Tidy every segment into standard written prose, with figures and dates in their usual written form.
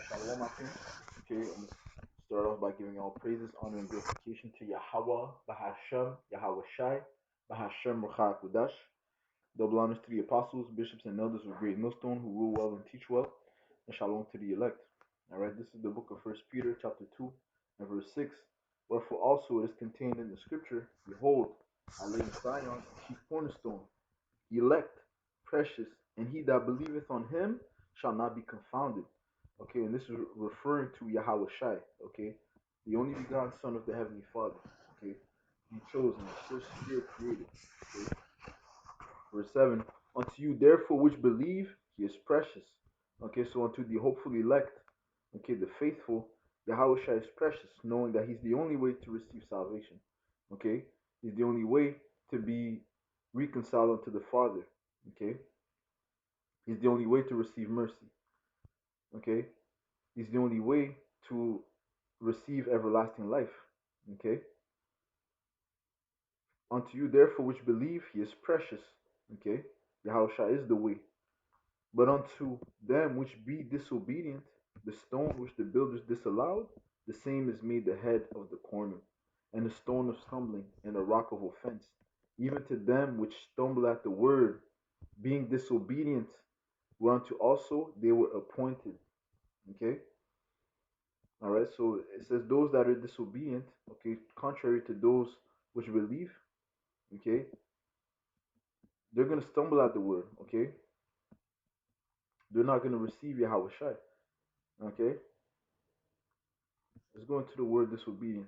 Shalom, my friends. Okay, I'm gonna start off by giving all praises, honor, and glorification to Yahweh, Bahashem, Yahweh Shai, Bahashem, Ruach Kudash. Double honors to the apostles, bishops, and elders of Great Millstone who rule well and teach well, and shalom to the elect. All right, this is the book of First Peter, chapter 2, and verse 6. Wherefore also it is contained in the scripture, Behold, I lay in Zion a chief cornerstone, elect, precious, and he that believeth on him shall not be confounded. Okay, and this is referring to Yahweh Shai, okay, the only begotten Son of the Heavenly Father, okay, the chosen, the first spirit created, okay. Verse 7, unto you therefore which believe, he is precious. Okay, so unto the hopeful elect, okay, the faithful, Yahweh Shai is precious, knowing that he's the only way to receive salvation, okay, he's the only way to be reconciled unto the Father, okay, he's the only way to receive mercy, okay, he's the only way to receive everlasting life, okay. Unto you therefore which believe, he is precious, okay. Yahweh Shai is the way. But unto them which be disobedient, the stone which the builders disallowed, the same is made the head of the corner, and a stone of stumbling, and a rock of offense. Even to them which stumble at the word, being disobedient, whereunto also they were appointed. Okay? Alright, so it says those that are disobedient, okay, contrary to those which believe, okay, they're gonna stumble at the word, okay? They're not gonna receive Yahweh Shai. Okay? Let's go into the word disobedient.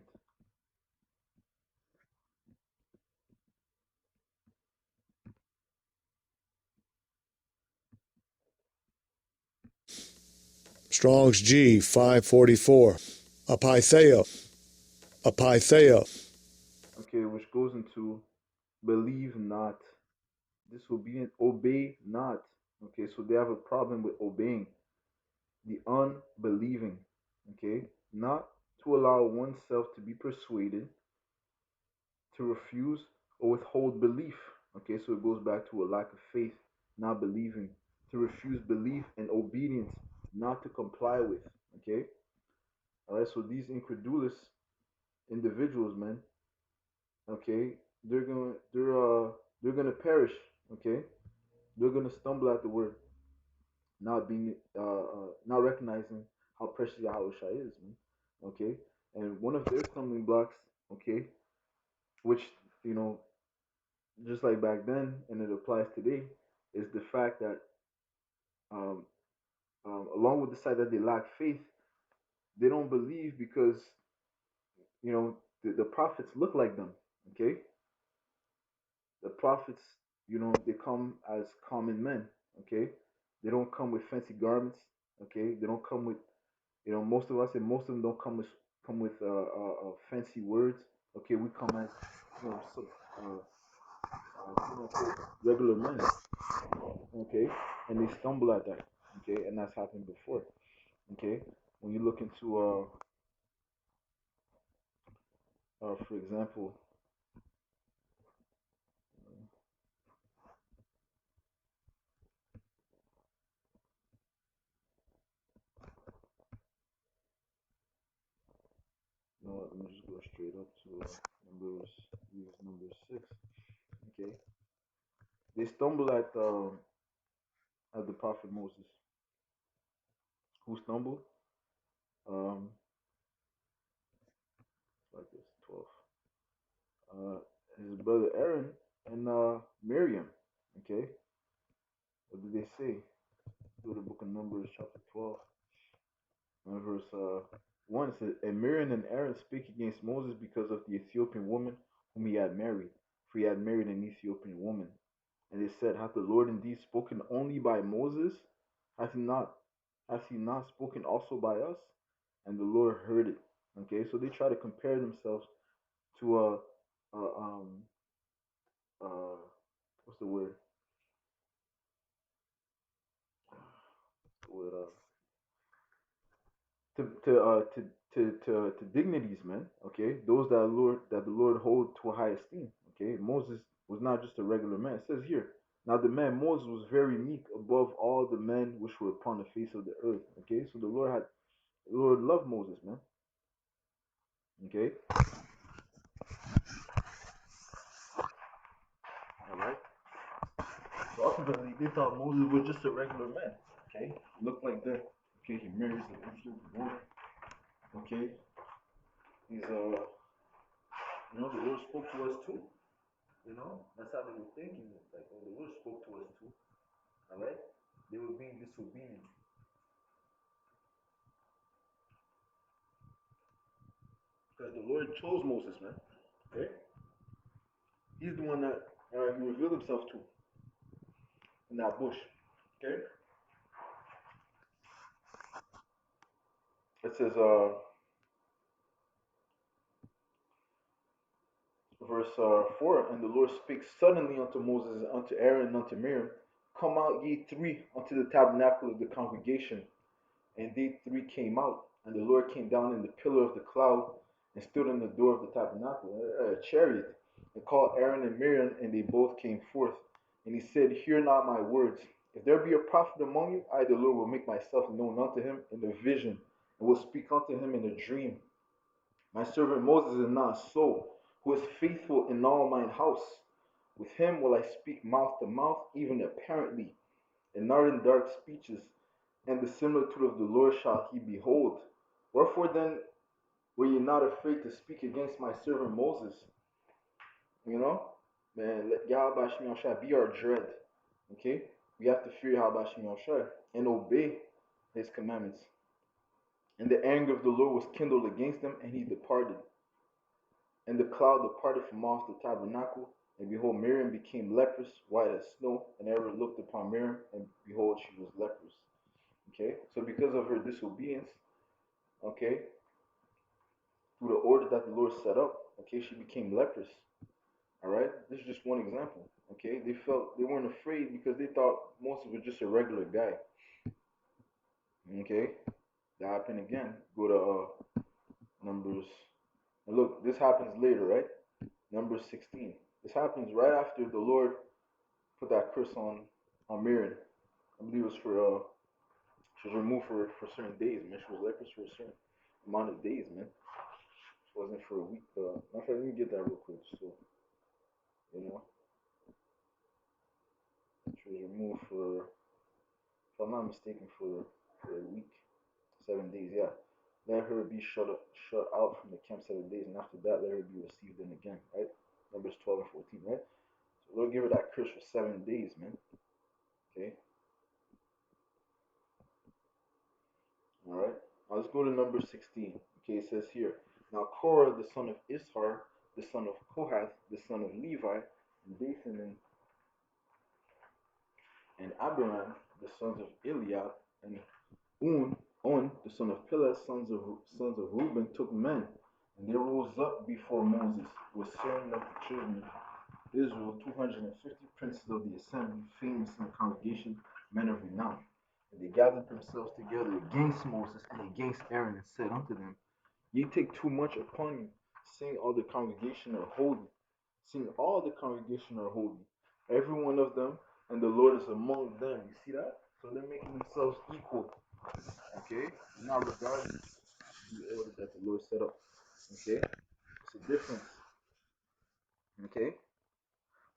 Strong's G 544. Apatheia. Apatheia. Okay, which goes into believe not, disobedient, obey not. Okay, so they have a problem with obeying, the unbelieving. Okay, not to allow oneself to be persuaded, to refuse or withhold belief. Okay, so it goes back to a lack of faith, not believing, to refuse belief and obedience, not to comply with. Okay, all right, so these incredulous individuals, man, okay, they're gonna perish, okay, they're gonna stumble at the word, not recognizing how precious Yahweh Shai is, man. Okay, and one of their stumbling blocks, okay, which you know, just like back then, and it applies today, is the fact that um, along with the side that they lack faith, they don't believe because the prophets look like them. Okay, the prophets, they come as common men. Okay, they don't come with fancy garments. Okay, they don't come with, most of us and most of them don't come with fancy words. Okay, we come as, some, regular men. Okay, and they stumble at that. Okay, and that's happened before. Okay, when you look into, for example, let me just go straight up to numbers. Use number 6. Okay, they stumble at the prophet Moses, who stumbled. Um, like this, 12. His brother Aaron and Miriam. Okay, what did they say? Go to the book of Numbers, chapter 12, and verse 1. It says, and Miriam and Aaron speak against Moses because of the Ethiopian woman whom he had married, for he had married an Ethiopian woman. And they said, hath the Lord indeed spoken only by Moses? Hath he not? Hath he not spoken also by us? And the Lord heard it. Okay, so they try to compare themselves to a uh, what's the word? With to dignities, man. Okay, those that the Lord hold to a high esteem. Okay, Moses was not just a regular man. It says here, now the man Moses was very meek above all the men which were upon the face of the earth. Okay, so the Lord had The Lord loved Moses, man. Okay? Alright? So ultimately, they thought Moses was just a regular man. Okay? Looked like that. Okay, he marries the Ethiopian woman. Okay? He's, the Lord spoke to us too. That's how they were thinking. Like, oh, the Lord spoke to us too. Alright? They were being disobedient. Because the Lord chose Moses, man. Okay? He's the one that he revealed himself to in that bush. Okay? It says, verse 4, and the Lord spake suddenly unto Moses, and unto Aaron, and unto Miriam, come out ye three unto the tabernacle of the congregation. And they three came out, and the Lord came down in the pillar of the cloud, and stood in the door of the tabernacle, a chariot, and called Aaron and Miriam, and they both came forth. And he said, hear not my words. If there be a prophet among you, I, the Lord, will make myself known unto him in a vision, and will speak unto him in a dream. My servant Moses is not so, who is faithful in all mine house. With him will I speak mouth to mouth, even apparently, and not in dark speeches, and the similitude of the Lord shall he behold. Wherefore then were ye not afraid to speak against my servant Moses? You know? Man, let Yahweh Shemi Shai be our dread. Okay? We have to fear Yahweh Shemi Shai and obey his commandments. And the anger of the Lord was kindled against them, and he departed. And the cloud departed from off the tabernacle, and behold, Miriam became leprous, white as snow. And Aaron looked upon Miriam, and behold, she was leprous. Okay? So because of her disobedience, okay, through the order that the Lord set up, okay, she became leprous. All right? This is just one example. Okay? They weren't afraid because they thought Moses was just a regular guy. Okay? That happened again. Go to Numbers. And look, this happens later, right? Numbers 16. This happens right after the Lord put that curse on Miriam. I believe it was for she was removed for certain days, man. She was leprous for a certain amount of days, man. It wasn't for a week. Matter of fact, let me get that real quick. So, you know, she was removed for, if I'm not mistaken, for a week, 7 days. Yeah, let her be shut out from the camp 7 days, and after that, let her be received in again. Right, Numbers 12 and 14. Right. So Lord give her that curse for 7 days, man. Okay. All right. Now let's go to number 16. Okay, it says here, now Korah, the son of Ishar, the son of Kohath, the son of Levi, and Dathan and Abiram, the sons of Eliab, and On, the son of Pelet, sons of Reuben, took men, and they rose up before Moses with certain of the children of Israel, 250 princes of the assembly, famous in the congregation, men of renown. And they gathered themselves together against Moses and against Aaron, and said unto them, Ye take too much upon you, seeing all the congregation are holy. Seeing all the congregation are holy, every one of them, and the Lord is among them. You see that? So they're making themselves equal. Okay? Not regarding the order that the Lord set up. Okay? It's a difference. Okay?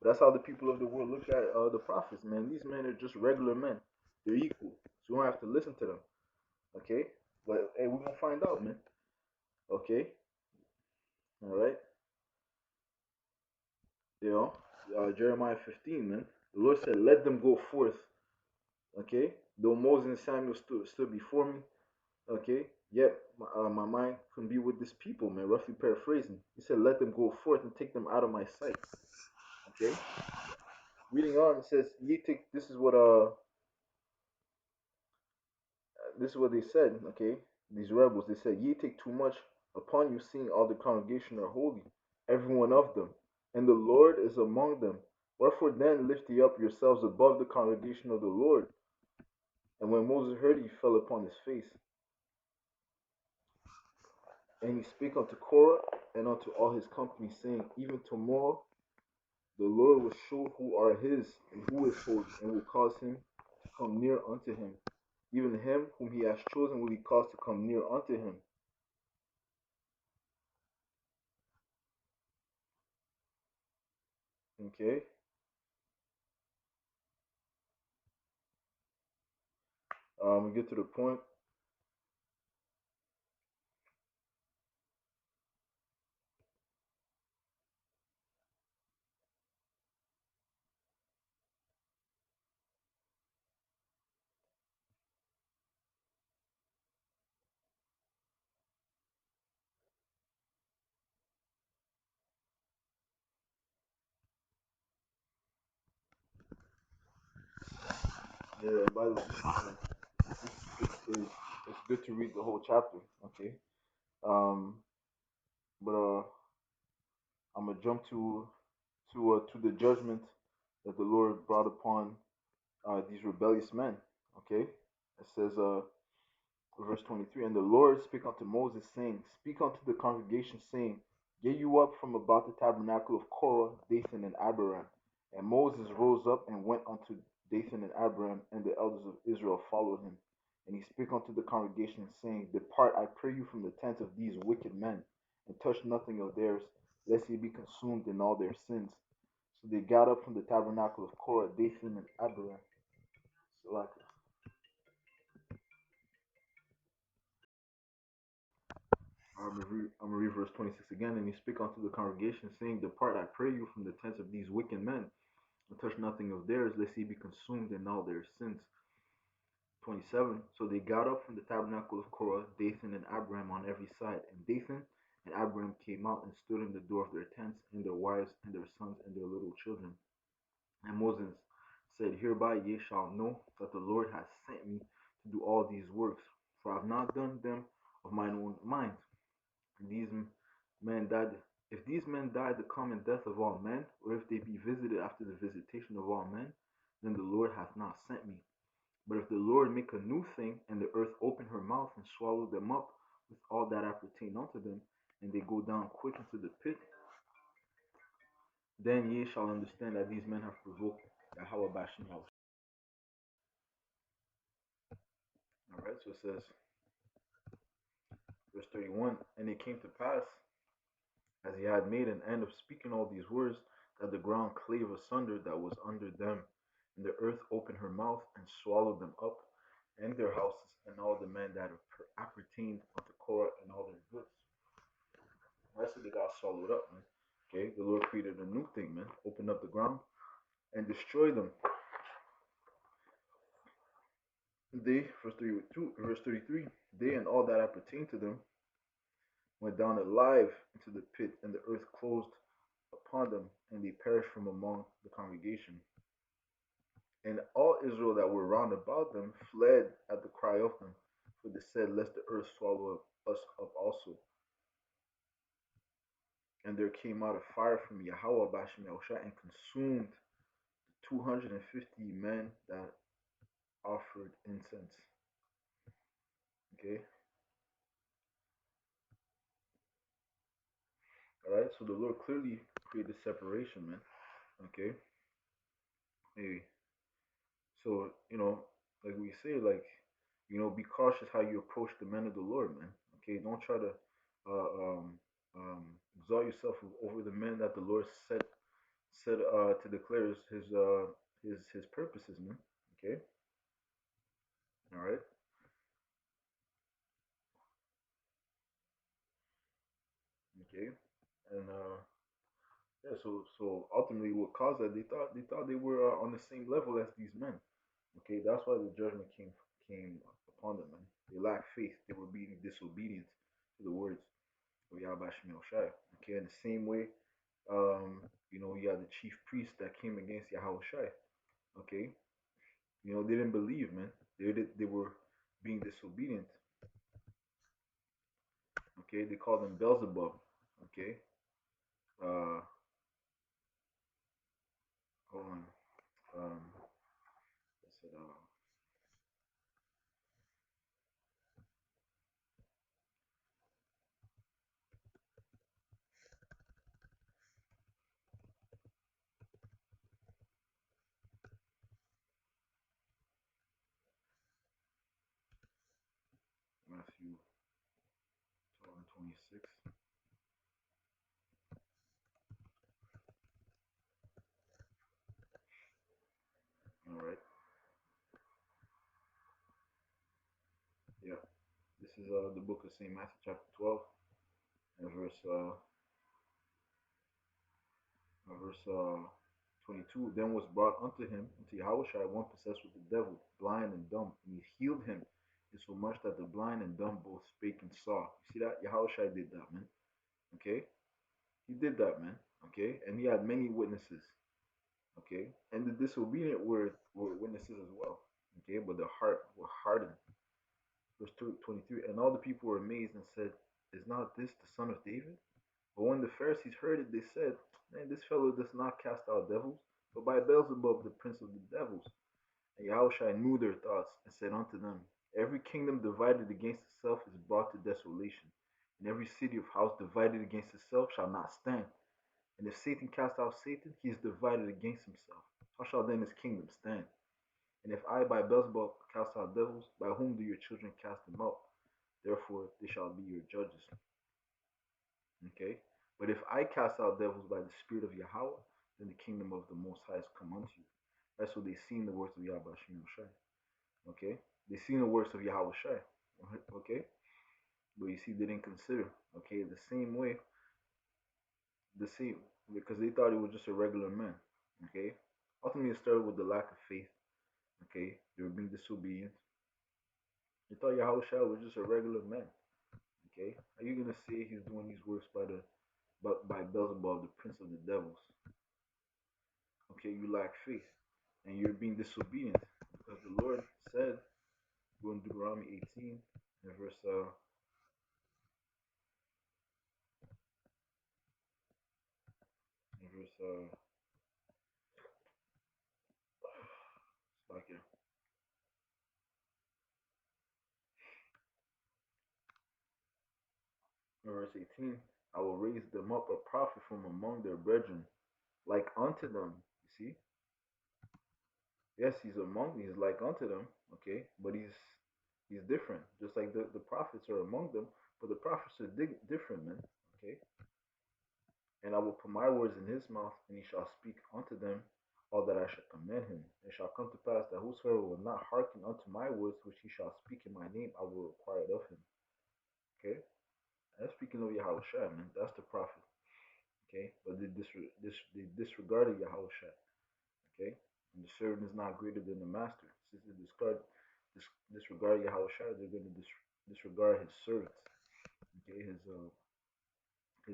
But that's how the people of the world look at the prophets, man. These men are just regular men. They're equal. So you don't have to listen to them. Okay? But hey, we're gonna find out, man. Okay? Alright? You know, Jeremiah 15, man. The Lord said, let them go forth. Okay? Though Moses and Samuel stood before me, okay? Yet my mind couldn't be with this people, man. Roughly paraphrasing. He said, let them go forth and take them out of my sight. Okay? Reading on, it says, ye take, this is what they said, okay? These rebels, they said, ye take too much upon you, seeing all the congregation are holy, every one of them, and the Lord is among them. Wherefore then lift ye up yourselves above the congregation of the Lord. And when Moses heard it, he fell upon his face. And he spake unto Korah and unto all his company, saying, even tomorrow the Lord will show who are his, and who is holy, and will cause him to come near unto him. Even him whom he has chosen will he cause to come near unto him. Okay. We get to the point. Yeah, by the way, it's good to read the whole chapter. Okay. Um, but I'm gonna jump to the judgment that the Lord brought upon these rebellious men. Okay. It says verse 23, and the Lord spake unto Moses, saying, speak unto the congregation, saying, get you up from about the tabernacle of Korah, Dathan, and Abiram. And Moses rose up and went unto Dathan and Abiram, and the elders of Israel followed him. And he spake unto the congregation, saying, depart, I pray you, from the tent of these wicked men, and touch nothing of theirs, lest ye be consumed in all their sins. So they got up from the tabernacle of Korah, Dathan, and Abiram. So like, I'm gonna read verse 26 again. And he spake unto the congregation, saying, depart, I pray you, from the tents of these wicked men, and touch nothing of theirs, lest ye be consumed in all their sins. 27. So they got up from the tabernacle of Korah, Dathan and Abiram on every side. And Dathan and Abiram came out and stood in the door of their tents, and their wives, and their sons, and their little children. And Moses said, hereby ye shall know that the Lord hath sent me to do all these works, for I have not done them of mine own mind. These men died. If these men die the common death of all men, or if they be visited after the visitation of all men, then the Lord hath not sent me. But if the Lord make a new thing, and the earth open her mouth and swallow them up with all that appertain unto them, and they go down quick into the pit, then ye shall understand that these men have provoked Yahweh Bashem. Alright, so it says, verse 31, and it came to pass, as he had made an end of speaking all these words, that the ground clave asunder that was under them, and the earth opened her mouth and swallowed them up, and their houses, and all the men that appertained unto Korah, and all their goods. The rest of they got swallowed up, man. Okay, the Lord created a new thing, man. Opened up the ground and destroyed them. They, verse 33, they and all that appertained to them went down alive into the pit, and the earth closed upon them, and they perished from among the congregation. And all Israel that were round about them fled at the cry of them, for they said, lest the earth swallow us up also. And there came out a fire from Yahweh Bashem Yahushua and consumed 250 men that offered incense. Okay. All right. So the Lord clearly created separation, man. Okay. Hey. So like we say, like be cautious how you approach the men of the Lord, man. Okay. Don't try to uh, um, exalt yourself over the men that the Lord set to declare his purposes, man. Okay. All right. Okay. And yeah, so ultimately, what caused that? They thought they were on the same level as these men. Okay, that's why the judgment came upon them. Man, they lacked faith. They were being disobedient to the words of Yahweh Shemel Shai. Okay, in the same way, you had the chief priest that came against Yahweh Shai. Okay, they didn't believe, man. They were being disobedient. Okay, they called him Beelzebub. Okay, uh, hold on. I said, Yeah. This is the book of St. Matthew chapter 12 and verse 22. Then was brought unto him, unto Yahushua, one possessed with the devil, blind and dumb, and he healed him, insomuch that the blind and dumb both spake and saw. You see that? Yahushua did that, man. Okay? He did that, man. Okay? And he had many witnesses. Okay? And the disobedient were witnesses as well. Okay? But the heart were hardened. Verse 23. And all the people were amazed and said, is not this the son of David? But when the Pharisees heard it, they said, man, this fellow does not cast out devils, but by Beelzebub, the prince of the devils. And Yahushua knew their thoughts, and said unto them, every kingdom divided against itself is brought to desolation, and every city of house divided against itself shall not stand. And if Satan cast out Satan, he is divided against himself. How shall then his kingdom stand? And if I by Beelzebub cast out devils, by whom do your children cast them out? Therefore they shall be your judges. Okay? But if I cast out devils by the Spirit of Yahweh, then the kingdom of the Most High has come unto you. That's what they seen the works of Yahweh Shai. Okay? They seen the works of Yahweh Shai. Okay? But you see, they didn't consider. Okay? The same way, the same, because they thought he was just a regular man. Okay? Ultimately, it started with the lack of faith. Okay? They were being disobedient. They thought Yahweh Shai was just a regular man. Okay? Are you going to say he's doing these works by Beelzebub, the prince of the devils? Okay, you lack faith and you're being disobedient because the Lord said, go in Deuteronomy 18 and verse like here, verse 18, I will raise them up a prophet from among their brethren, like unto them. You see, yes, he's like unto them, okay, but he's different, just like the prophets are among them, but the prophets are different, man. Okay, and I will put my words in his mouth, and he shall speak unto them all that I shall command him. It shall come to pass that whosoever will not hearken unto my words which he shall speak in my name, I will require it of him. Okay? That's speaking of Yahweh Shai, man. That's the prophet. Okay? But they disregarded Yahweh Shai. Okay? And the servant is not greater than the master. Since they disregard Yahweh Shai, they're going to disregard his servants. Okay? His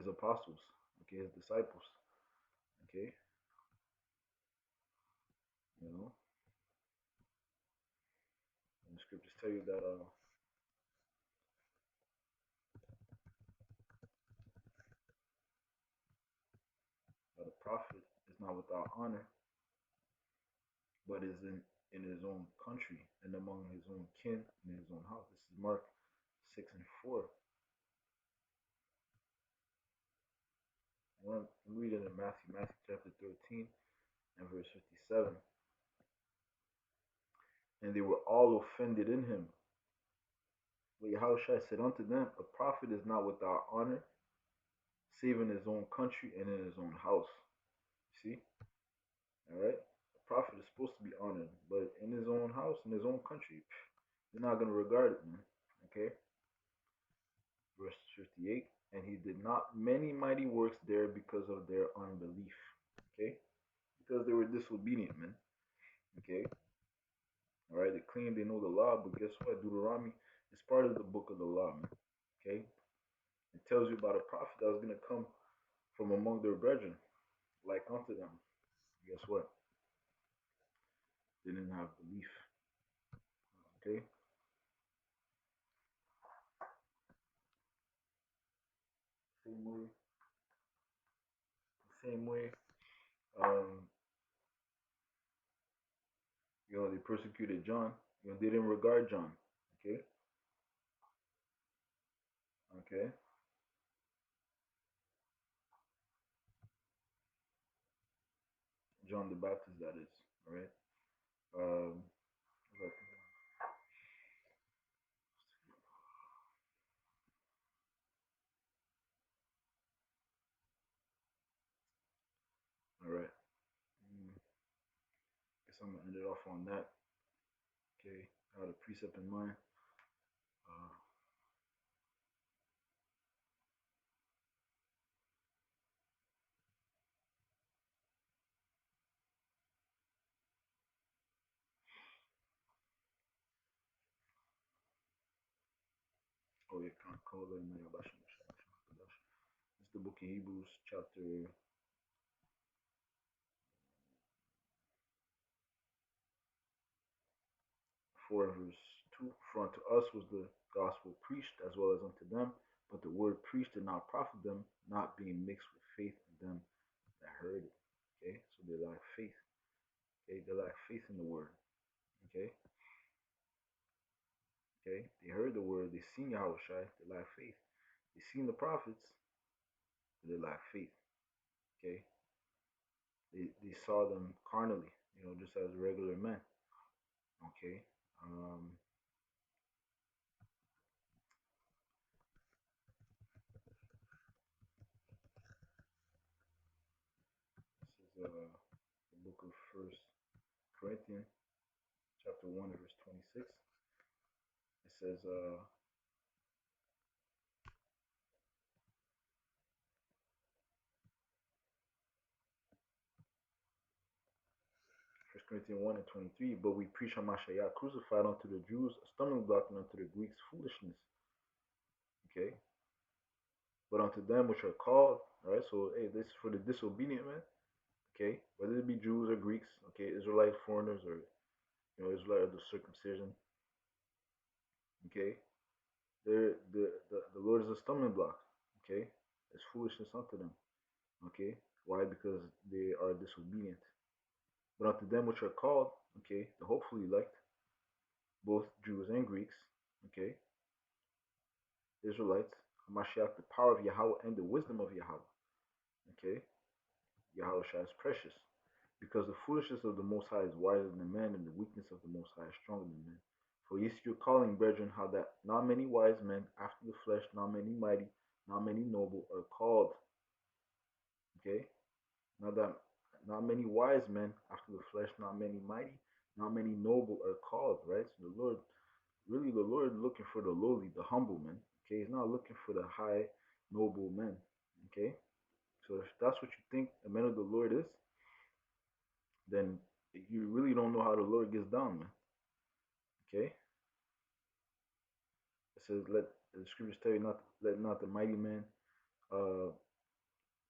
apostles. Okay? His disciples. Okay? You know? And the scriptures tell you that a prophet is not without honor, but is in his own country and among his own kin and his own house. This is Mark 6 and 4. I'm reading in Matthew chapter 13 and verse 57. And they were all offended in him. But Yahushua said unto them, a prophet is not without honor, save in his own country and in his own house. See? All right? A prophet is supposed to be honored, but in his own house, in his own country, they're not going to regard it, man. Okay? Verse 58. And he did not many mighty works there because of their unbelief. Okay? Because they were disobedient, man. Okay? All right? They claim they know the law, but guess what? Deuteronomy is part of the book of the law, man. Okay? It tells you about a prophet that was going to come from among their brethren, like unto them. Guess what? They didn't have belief. Okay? Same way. Same way. Um, they persecuted John. They didn't regard John. Okay? Okay? John the Baptist, that is. All right? Um, all right. Guess I'm gonna end it off on that. Okay, I had a precept in mind. It's the book of Hebrews, chapter 4, verse 2. For unto us was the gospel preached as well as unto them, but the word preached did not profit them, not being mixed with faith in them that heard it. Okay, so they lack faith. Okay, they lack faith in the word. Okay, okay, they heard the word, they seen Yahweh Shai, they lack faith. They seen the prophets, but they lack faith. Okay, they saw them carnally, just as regular men. Okay, this is the book of First Corinthians, chapter 1, verse 26. It says, First Corinthians 1 and 23, but we preach Hamashiach crucified unto the Jews, a stumbling block, and unto the Greeks foolishness. Okay, but unto them which are called, right? So, hey, this is for the disobedient man. Okay, whether it be Jews or Greeks, okay, Israelite foreigners or Israelite of the circumcision. Okay, the Lord is a stumbling block. Okay, it's foolishness unto them. Okay, why? Because they are disobedient. But unto them which are called, okay, the hopefully elect, both Jews and Greeks, okay, Israelites, Hamashiach, the power of Yahweh and the wisdom of Yahweh, okay, Yahweh Shai is precious, because the foolishness of the Most High is wiser than man, and the weakness of the Most High is stronger than man. For ye see your calling, brethren, how that not many wise men after the flesh, not many mighty, not many noble are called, okay, not that not many wise men after the flesh, not many mighty, not many noble are called, right? So the Lord looking for the lowly, the humble men. Okay, he's not looking for the high, noble men. Okay, so if that's what you think the man of the Lord is, then you really don't know how the Lord gets down, man. Okay, it says, "Let the scriptures tell you not let not the mighty man uh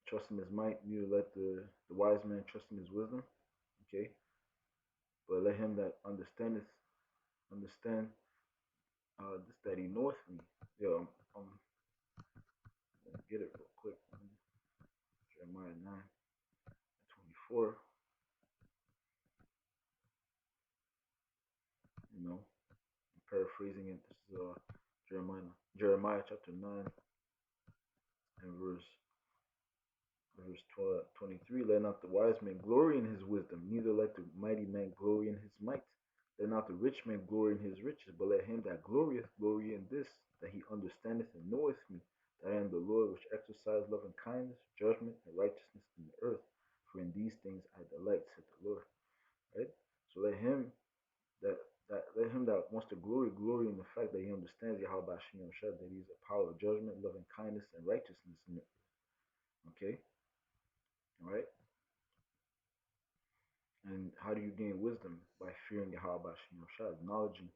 trust in his might, neither let the wise man trust in his wisdom." Okay, but let him that understand this that he knoweth me. Yo, let me get it real quick. Jeremiah 9:24. You know, I'm paraphrasing it. This is Jeremiah chapter 9 and verse 12, 23. Let not the wise man glory in his wisdom, neither let the mighty man glory in his might. Let not the rich man glory in his riches, but let him that glorieth glory in this, that he understandeth and knoweth me, that I am the Lord which exercise love and kindness, judgment and righteousness in the earth. For in these things I delight, said the Lord. Right? So that let him that wants to glory in the fact that he understands Yahweh Hashem Shad, that he's a power of judgment, loving kindness, and righteousness in it. Okay? Alright? And how do you gain wisdom? By fearing Yahweh Hashem Shad, acknowledging,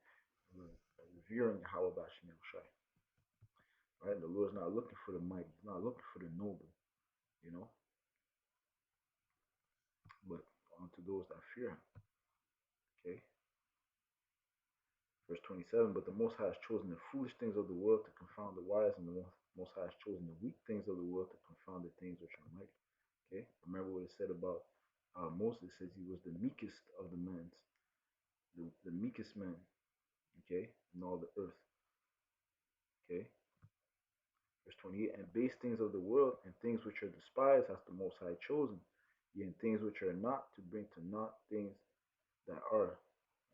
revering Yahweh Hashem Shad. Right? The Lord's not looking for the mighty, he's not looking for the noble, you know, but unto those that fear him. Okay? Verse 27, but the Most High has chosen the foolish things of the world to confound the wise, and the Most High has chosen the weak things of the world to confound the things which are mighty. Okay, remember what it said about Moses? It says he was the meekest of the men, the meekest man, okay, in all the earth. Okay, verse 28, and base things of the world and things which are despised has the Most High chosen, yea, and things which are not to bring to naught things that are.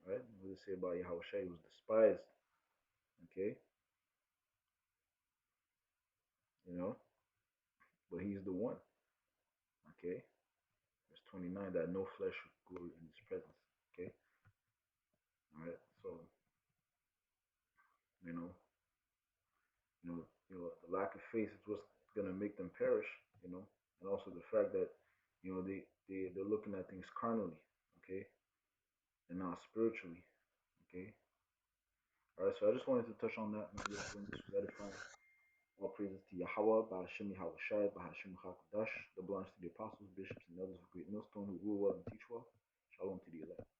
Right? What does it say about Yahweh Shai? He was despised. Okay, you know, but he's the one. Okay, verse 29, that no flesh should glory in his presence. Okay, all right. So you know, the lack of faith is what's gonna make them perish. You know, and also the fact that they're looking at things carnally. Okay, and not spiritually. Okay. All right. So I just wanted to touch on that. Maybe this was edifying. well by Hashem Yahweh Shai, by Hashem Chakudash. The belongs to the apostles, bishops, and elders of Great Millstone who rule well and teach well. Shalom to the elect.